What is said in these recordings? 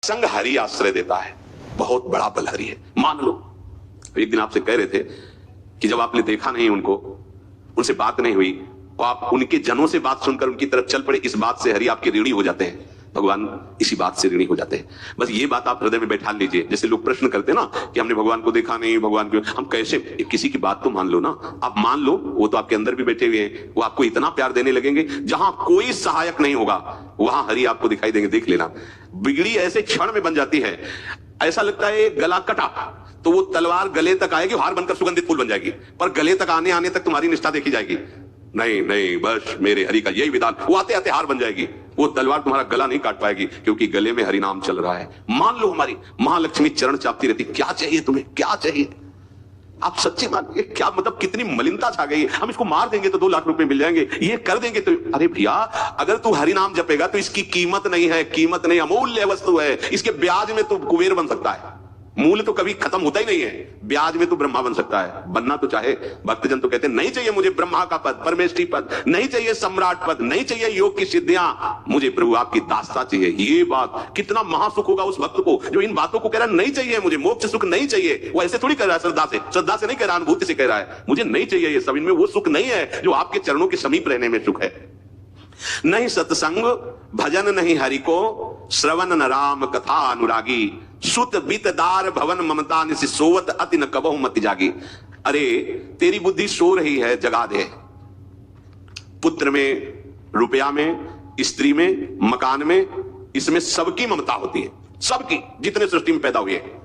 सत्संग हरि आश्रय देता है, बहुत बड़ा बल हरि है, मान लो। एक दिन आपसे कह रहे थे कि जब आपने देखा नहीं उनको, उनसे बात नहीं हुई, तो आप उनके जनों से बात सुनकर उनकी तरफ चल पड़े, इस बात से हरि आपके ऋणी हो जाते हैं, भगवान इसी बात से ऋणी हो जाते हैं। बस ये बात आप हृदय में बैठा लीजिए। जैसे लोग प्रश्न करते हैं ना कि हमने भगवान को देखा नहीं, भगवान को हम कैसे, किसी की बात तो मान लो ना। आप मान लो, वो तो आपके अंदर भी बैठे हुए हैं, वो आपको इतना प्यार देने लगेंगे, जहां कोई सहायक नहीं होगा वहां हरि आपको दिखाई देंगे। देख लेना, बिगड़ी ऐसे क्षण में बन जाती है, ऐसा लगता है गला कटा तो वो तलवार गले तक आएगी, हार बनकर सुगंधित फूल बन जाएगी, पर गले तक आने तक तुम्हारी निष्ठा देखी जाएगी। नहीं नहीं, बस मेरे हरि का यही विधान, वो आते आते हार बन जाएगी, वो तलवार तुम्हारा गला नहीं काट पाएगी, क्योंकि गले में हरि नाम चल रहा है। मान लो हमारी महालक्ष्मी चरण चापती रहती, क्या चाहिए तुम्हें, क्या चाहिए, आप सच्ची मान, ये क्या मतलब, कितनी मलिनता छा गई। हम इसको मार देंगे तो 2 लाख रुपए मिल जाएंगे, ये कर देंगे तो, अरे भैया अगर तू हरि नाम जपेगा तो इसकी कीमत नहीं है, कीमत नहीं, अमूल्य वस्तु है, इसके ब्याज में तो कुबेर बन सकता है, मूल्य तो कभी खत्म होता ही नहीं है, ब्याज में तो ब्रह्मा बन सकता है। बनना तो चाहे, भक्तजन तो कहते हैं नहीं चाहिए मुझे ब्रह्मा का पद, परमेष्ठी पद, नहीं चाहिए सम्राट पद, नहीं चाहिए योग की सिद्धियां, मुझे प्रभु आपकी दास्ता चाहिए। ये बात कितना महासुख होगा उस भक्त को जो इन बातों को कह रहा है, नहीं चाहिए मुझे मोक्ष सुख नहीं चाहिए। वो ऐसे थोड़ी कह रहा है, श्रद्धा से नहीं कह रहा, अनुभूति से कह रहा है, मुझे नहीं चाहिए ये सब, इनमें वो सुख नहीं है जो आपके चरणों के समीप रहने में सुख है। नहीं सत्संग भजन नहीं हरि को, श्रवण न राम कथा अनुरागी, सुत बीतदार भवन ममता निसि सोवत अति न कबहु मति जागी। अरे तेरी बुद्धि सो रही है, जगा दे। पुत्र में, रुपया में, स्त्री में, मकान में, इसमें सबकी ममता होती है, सबकी, जितने सृष्टि में पैदा हुए हैं।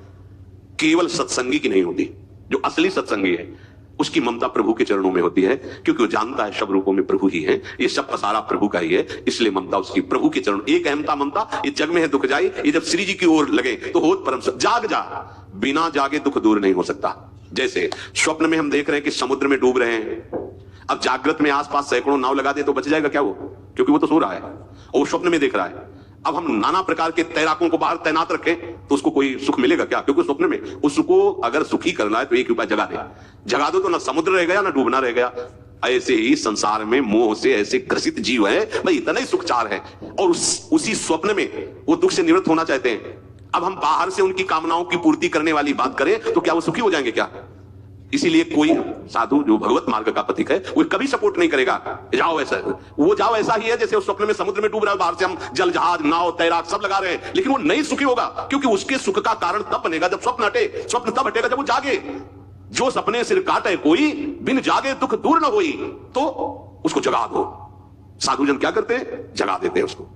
केवल सत्संगी की नहीं होती। जो असली सत्संगी है उसकी ममता प्रभु के चरणों में होती है, क्योंकि वो जानता है सब रूपों में प्रभु ही है, ये सब पसारा प्रभु का ही है, इसलिए ममता उसकी प्रभु के चरण। एक अहमता ममता, ये जग में है दुख जाए, ये जब श्री जी की ओर लगे तो होत परम जाग जा, बिना जागे दुख दूर नहीं हो सकता। जैसे स्वप्न में हम देख रहे हैं कि समुद्र में डूब रहे हैं, अब जागृत में आसपास सैकड़ों नाव लगा दे तो बच जाएगा क्या वो, क्योंकि वो तो सो रहा है और वो स्वप्न में देख रहा है। अब हम नाना प्रकार के तैराकों को बाहर तैनात रखें तो उसको कोई सुख मिलेगा क्या, क्योंकि स्वप्न में उसको अगर सुखी करना है तो एक उपाय, जगा दे। जगा दो तो ना समुद्र रह गया ना डूबना रह गया। ऐसे ही संसार में मोह से ऐसे ग्रसित जीव है, भाई इतना ही सुखचार है, और उसी स्वप्न में वो दुख से निवृत्त होना चाहते हैं। अब हम बाहर से उनकी कामनाओं की पूर्ति करने वाली बात करें तो क्या वो सुखी हो जाएंगे क्या? इसीलिए कोई साधु जो भगवत मार्ग का पथिक है वो कभी सपोर्ट नहीं करेगा, जाओ ऐसा, वो जाओ ऐसा ही है जैसे उस स्वप्न में समुद्र में डूब रहा है, बाहर से हम जल जहाज नाव तैराक सब लगा रहे हैं, लेकिन वो नहीं सुखी होगा, क्योंकि उसके सुख का कारण तब बनेगा जब स्वप्न हटे। स्वप्न तब हटेगा जब वो जागे। जो सपने सिर काटे कोई, बिन जागे दुख दूर न होई, तो उसको जगा दो। साधुजन क्या करते हैं, जगा देते हैं उसको।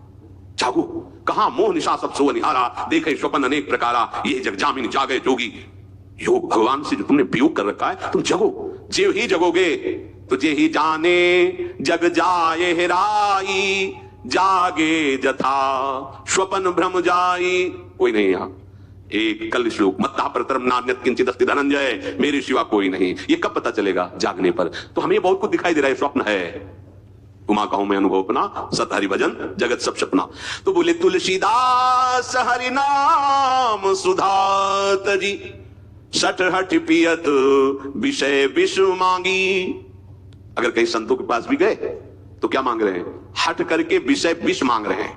जागो, कहां मोह निशा सब सो निहारा, देखे स्वप्न अनेक प्रकारा, ये जग जामिन जागे जोगी। योग भगवान से जो तुमने वियोग कर रखा है, तुम जगो, जे ही जगोगे तुझे ही जाने, जग जाए हेराई, जागे जथा स्वपन भ्रम जाई। कोई नहीं यहां, एक कल श्लोक, मत्ता परतरम नान्यत किंचित अस्ति धनंजय, मेरे सिवा कोई नहीं। ये कब पता चलेगा? जागने पर। तो हमें बहुत कुछ दिखाई दे रहा है, स्वप्न है। उमा कहूं मैं अनुभव अपना, सत हरि भजन जगत सब सपना। तो बोले तुलसीदास हरि नाम सुधा तजी, सठ हठ पियत विषय विष मांगी। अगर कहीं संतों के पास भी गए तो क्या मांग रहे हैं? हट करके विषय विष मांग रहे हैं।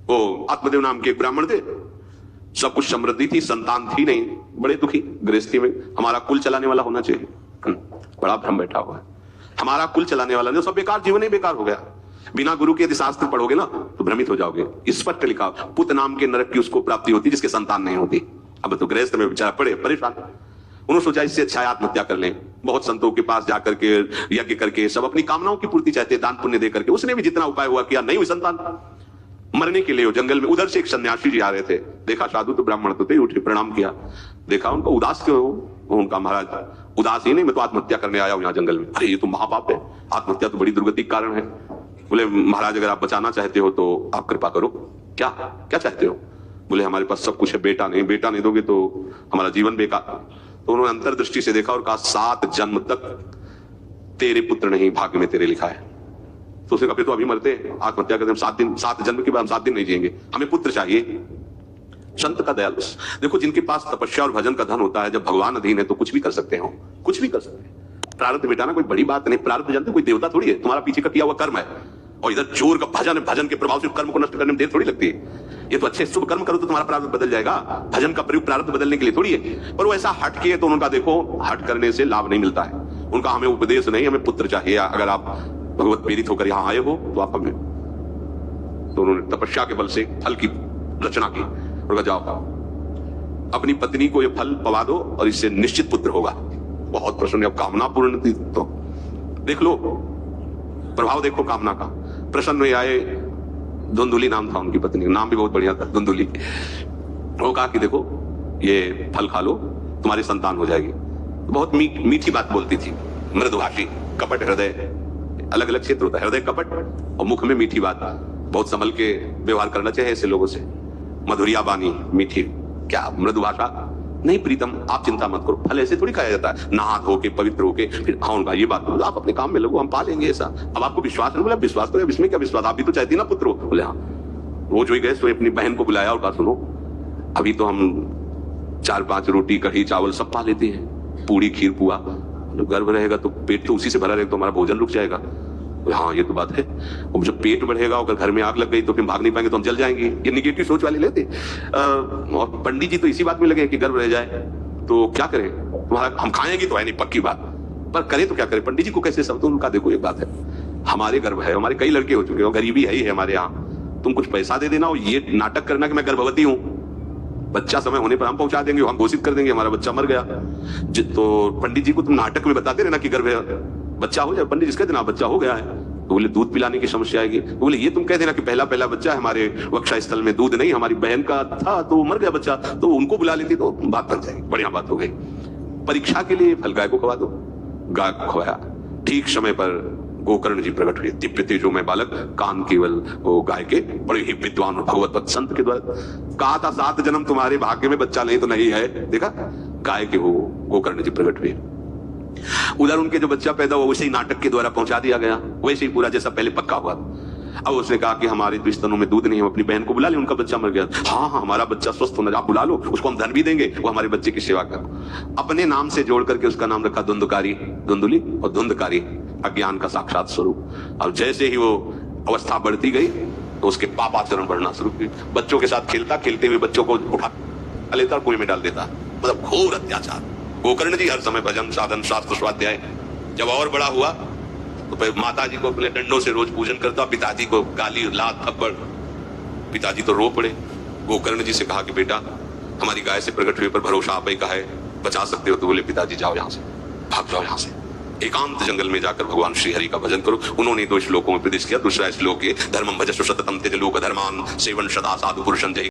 वो आत्मदेव नाम के एक ब्राह्मण थे, सब कुछ समृद्धि थी, संतान थी नहीं, बड़े दुखी गृहस्थी में। हमारा कुल चलाने वाला होना चाहिए, बड़ा भ्रम बैठा हुआ है, हमारा कुल चलाने वाला नहीं, सब बेकार, जीवन ही बेकार हो गया। बिना गुरु के यदि शास्त्र पढ़ोगे ना तो भ्रमित हो जाओगे। स्पष्ट लिखा, पुत नाम के नरक की उसको प्राप्ति होती जिसके संतान नहीं होती। अब तो गृहस्थ में बेचारा पड़े परेशान, उन्होंने सोचा इससे अच्छा आत्महत्या कर लें। बहुत संतों के पास जाकर के यज्ञ करके सब अपनी कामनाओं की पूर्ति चाहते, दान पुण्य दे करके। उसने भी जितना उपाय हुआ किया, नहीं हुई संतान, मरने के लिए वो जंगल में। उधर से एक सन्यासी जी आ रहे थे, देखा साधु तो ब्राह्मण तो थे, उठे प्रणाम किया, देखा उनको उदास क्यों हो? उनका महाराज उदास ही नहीं, मैं तो आत्महत्या करने आया हूं यहाँ जंगल में। अरे ये तो महापाप है, आत्महत्या तो बड़ी दुर्गति का कारण है। बोले महाराज अगर आप बचाना चाहते हो तो आप कृपा करो। क्या क्या चाहते हो? बोले हमारे पास सब कुछ है, बेटा नहीं, बेटा नहीं दोगे तो हमारा जीवन बेकार। तो उन्होंने अंतर्दृष्टि से देखा और कहा 7 जन्म तक तेरे पुत्र नहीं भाग्य में तेरे लिखा है। तो उसने कहा फिर तो अभी मरते, आत्महत्या करते, हम 7 दिन, 7 जन्म के बाद हम 7 दिन नहीं जिएंगे, हमें पुत्र चाहिए। संत का दयालु देखो, जिनके पास तपस्या और भजन का धन होता है, जब भगवान अधीन है तो कुछ भी कर सकते हो, कुछ भी कर सकते हैं। प्रारब्ध बेटाना कोई बड़ी बात नहीं, प्रारब्ध जानते कोई देवता थोड़ी है, तुम्हारा पीछे का किया हुआ कर्म है, और इधर जोर का भजन है, भजन के प्रभाव से कर्म को नष्ट करने में देर थोड़ी लगती है। ये तो अच्छे शुभ कर्म करो तो तुम्हारा प्रारब्ध बदल जाएगा। भजन का प्रयोग प्रारब्ध बदलने के लिए थोड़ी है। पर वो ऐसा हट किए तो उनका देखो, हट करने से लाभ नहीं मिलता है उनका। हमें उपदेश नहीं, हमें पुत्र चाहिए। अगर आप भगवत प्रेरित होकर यहाँ आए हो तो आप हमें, तो उन्होंने तपस्या के बल से फल की रचना की और जाओ अपनी पत्नी को ये फल पवा दो और इससे निश्चित पुत्र होगा। बहुत प्रसन्न, अब कामना पूर्ण थी तो देख लो प्रभाव, देखो कामना का। प्रसन्न हुए आए, धुंधुली नाम था उनकी पत्नी, नाम भी बहुत बढ़िया था, धुंधुली। वो कहा कि देखो ये फल खा लो, तुम्हारी संतान हो जाएगी। बहुत मीठी बात बोलती थी, मृदुभाषी, कपट हृदय, अलग अलग क्षेत्र होता है, हृदय कपट और मुख में मीठी बात। बहुत संभल के व्यवहार करना चाहिए ऐसे लोगों से। मधुरिया बानी, मीठी, क्या मृदु भाषा नहीं प्रीतम, आप चिंता मत करो, फल ऐसे थोड़ी खाया जाता है, नहा धो के पवित्र होके फिर। हाँ उनका ये बात बोलो, आप अपने काम में लगो, हम पा लेंगे ऐसा। अब आपको विश्वास नहीं, बोला विश्वास करो, इसमें क्या विश्वास, आप भी तो चाहती ना पुत्र हो। बोले हाँ। रोज वही गए तो अपनी बहन को बुलाया और कहा सुनो अभी तो हम 4-5 रोटी कढ़ी चावल सब पा लेते हैं, पूरी खीर पुआ, गर्भ रहेगा तो पेट तो उसी से भरा रहेगा तो हमारा भोजन रुक जाएगा। हाँ ये तो बात है, और जब पेट बढ़ेगा और घर में आग लग गई तो फिर भाग नहीं पाएंगे तो हम जल जाएंगे। ये निगेटिव सोच वाले लेते। और पंडित जी तो इसी बात में लगे कि गर्भ रह जाए तो क्या करें, तुम्हारा हम खाएंगे तो है नहीं पक्की बात, पर करें तो क्या करें। पंडित जी को कैसे सब, तो उनका देखो एक बात है, हमारे गर्भ है, हमारे कई लड़के हो चुके हैं, गरीबी है ही है हमारे यहाँ, तुम कुछ पैसा दे देना और ये नाटक करना कि मैं गर्भवती हूँ, बच्चा समय होने पर हम पहुंचा देंगे, हम घोषित कर देंगे हमारा बच्चा मर गया। तो पंडित जी को तुम नाटक में बताते रहना कि गर्भ है, बच्चा हो जाए। पंडित जी कह देना बच्चा हो गया है, तो बोले दूध पिलाने की समस्या आएगी, तो बोले ये तुम कह देना कि पहला बच्चा है, हमारे वक्षा स्थल में दूध नहीं, हमारी बहन का था तो मर गया बच्चा, तो उनको बुला लेती तो बात बन जाएगी, बढ़िया बात हो गई। परीक्षा के लिए फल गाय को खवा दो, गाय को खवाया, ठीक समय पर गोकर्ण जी प्रकट हुए, दिव्य तेजो में बालक, कान केवल वो गाय के, बड़े ही विद्वान और भगवत संत के द्वारा कहा था 7 जन्म तुम्हारे भाग्य में, बच्चा नहीं तो नहीं है, देखा गाय के वो गोकर्ण जी प्रकट हुए। उधर उनके जो बच्चा पैदा हुआ वैसे ही नाटक के द्वारा पहुंचा दिया गया, वैसे ही पूरा जैसा पहले पक्का हुआ। अब उसने कहा कि हमारे तो स्तनों में दूध नहीं है, हम अपनी बहन को बुला ले, उनका बच्चा मर गया। हाँ हाँ हमारा बच्चा स्वस्थ होना, आप बुला लो, उसको हम धन भी देंगे, वो हमारे बच्चे की सेवा करो। अपने नाम से जोड़ करके उसका नाम रखा धुंधकारी, धुंधुली, और धुंधकारी अज्ञान का साक्षात स्वरूप। अब जैसे ही वो अवस्था बढ़ती गई तो उसके पापाचरण बढ़ना शुरू हुए। बच्चों के साथ खेलता, खेलते हुए बच्चों को उठा लेता और कुएं में डाल देता, मतलब घोर अत्याचार। गोकर्ण जी हर समय भजन साधन शास्त्र स्वाध्याय। जब और बड़ा हुआ तो फिर माता जी को अपने डंडों से रोज पूजन करता, पिताजी को गाली लात थप्पड़, पिताजी तो रो पड़े। गोकर्ण जी से कहा कि बेटा हमारी गाय से प्रकट हुए पर भरोसा आप ही का है, बचा सकते हो। तो बोले पिताजी जाओ यहाँ से, भाग जाओ यहाँ से, एकांत जंगल में जाकर भगवान श्री हरि का भजन करो। उन्होंने 2 श्लोकों में प्रदेश किया। दूसरा श्लोक है धर्मम भजस्व सततम त्यज लोक धर्मान सेवन सदा साधु पुरुषं जहि